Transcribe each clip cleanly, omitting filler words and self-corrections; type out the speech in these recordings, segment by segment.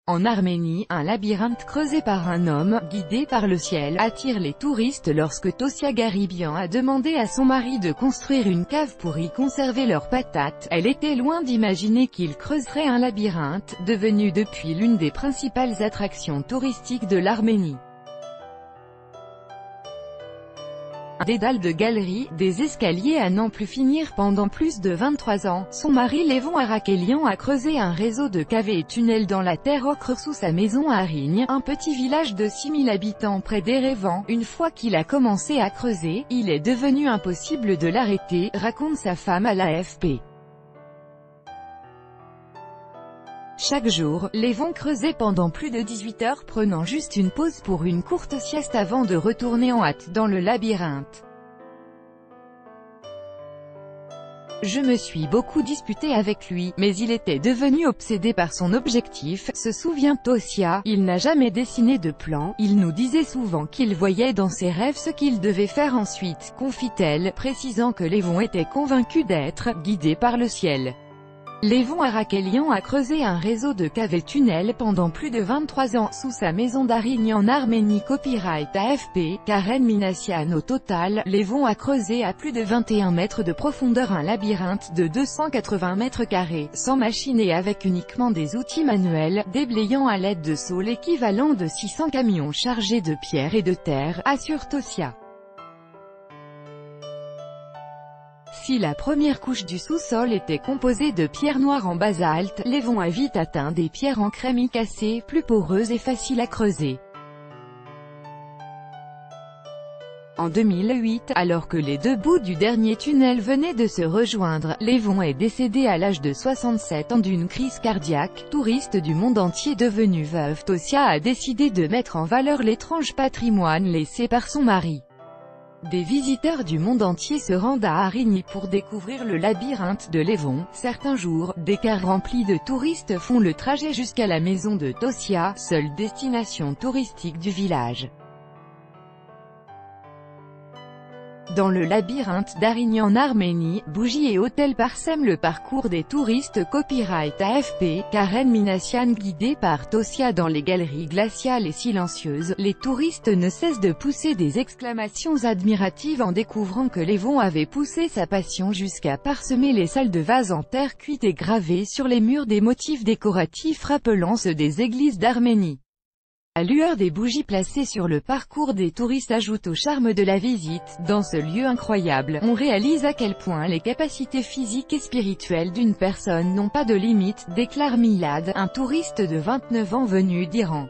En Arménie, un labyrinthe creusé par un homme, guidé par le ciel, attire les touristes lorsque Tosia Garibian a demandé à son mari de construire une cave pour y conserver leurs patates. Elle était loin d'imaginer qu'il creuserait un labyrinthe, devenu depuis l'une des principales attractions touristiques de l'Arménie. Un dédale de galeries, des escaliers à n'en plus finir pendant plus de 23 ans, son mari Levon Arakelian a creusé un réseau de caves et tunnels dans la terre ocre sous sa maison à Arigne, un petit village de 6000 habitants près d'Erevan. Une fois qu'il a commencé à creuser, il est devenu impossible de l'arrêter, raconte sa femme à l'AFP. Chaque jour, Levon creusait pendant plus de 18 heures, prenant juste une pause pour une courte sieste avant de retourner en hâte dans le labyrinthe. Je me suis beaucoup disputée avec lui, mais il était devenu obsédé par son objectif, se souvient Tosia. Il n'a jamais dessiné de plan, il nous disait souvent qu'il voyait dans ses rêves ce qu'il devait faire ensuite, confie-t-elle, précisant que Levon était convaincu d'être guidé par le ciel. Levon Arakelian a creusé un réseau de caves et tunnels pendant plus de 23 ans, sous sa maison d'Arigne en Arménie. Copyright AFP, Karen Minassian. Au total, Levon a creusé à plus de 21 mètres de profondeur un labyrinthe de 280 mètres carrés, sans machine et avec uniquement des outils manuels, déblayant à l'aide de seaux l'équivalent de 600 camions chargés de pierres et de terre, assure Tosia. Si la première couche du sous-sol était composée de pierres noires en basalte, Levon a vite atteint des pierres en crémicacées, plus poreuses et faciles à creuser. En 2008, alors que les deux bouts du dernier tunnel venaient de se rejoindre, Levon est décédé à l'âge de 67 ans d'une crise cardiaque. Touriste du monde entier devenue veuve, Tosia a décidé de mettre en valeur l'étrange patrimoine laissé par son mari. Des visiteurs du monde entier se rendent à Arigne pour découvrir le labyrinthe de Levon. Certains jours, des cars remplis de touristes font le trajet jusqu'à la maison de Tosia, seule destination touristique du village. Dans le labyrinthe d'Arigne en Arménie, bougies et hôtels parsèment le parcours des touristes. Copyright AFP, Karen Minassian. Guidée par Tosia dans les galeries glaciales et silencieuses, les touristes ne cessent de pousser des exclamations admiratives en découvrant que Levon avait poussé sa passion jusqu'à parsemer les salles de vases en terre cuite et graver sur les murs des motifs décoratifs rappelant ceux des églises d'Arménie. La lueur des bougies placées sur le parcours des touristes ajoute au charme de la visite. Dans ce lieu incroyable, on réalise à quel point les capacités physiques et spirituelles d'une personne n'ont pas de limite, déclare Milad, un touriste de 29 ans venu d'Iran.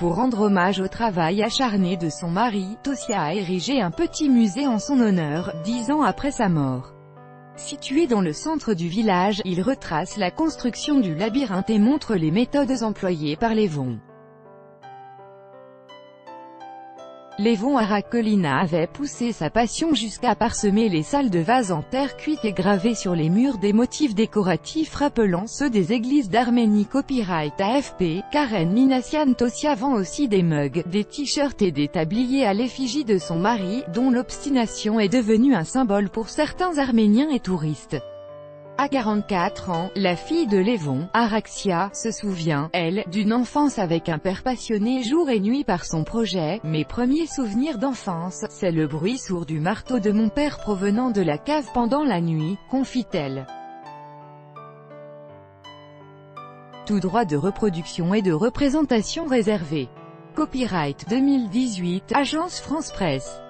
Pour rendre hommage au travail acharné de son mari, Tosia a érigé un petit musée en son honneur, 10 ans après sa mort. Situé dans le centre du village, il retrace la construction du labyrinthe et montre les méthodes employées par Levon. Levon Arakelian avait poussé sa passion jusqu'à parsemer les salles de vases en terre cuite et graver sur les murs des motifs décoratifs rappelant ceux des églises d'Arménie. Copyright AFP, Karen Minassian. Tosia vend aussi des mugs, des t-shirts et des tabliers à l'effigie de son mari, dont l'obstination est devenue un symbole pour certains Arméniens et touristes. À 44 ans, la fille de Levon, Araxia, se souvient, elle, d'une enfance avec un père passionné jour et nuit par son projet. Mes premiers souvenirs d'enfance, c'est le bruit sourd du marteau de mon père provenant de la cave pendant la nuit, confie-t-elle. Tout droit de reproduction et de représentation réservé. Copyright 2018, Agence France Presse.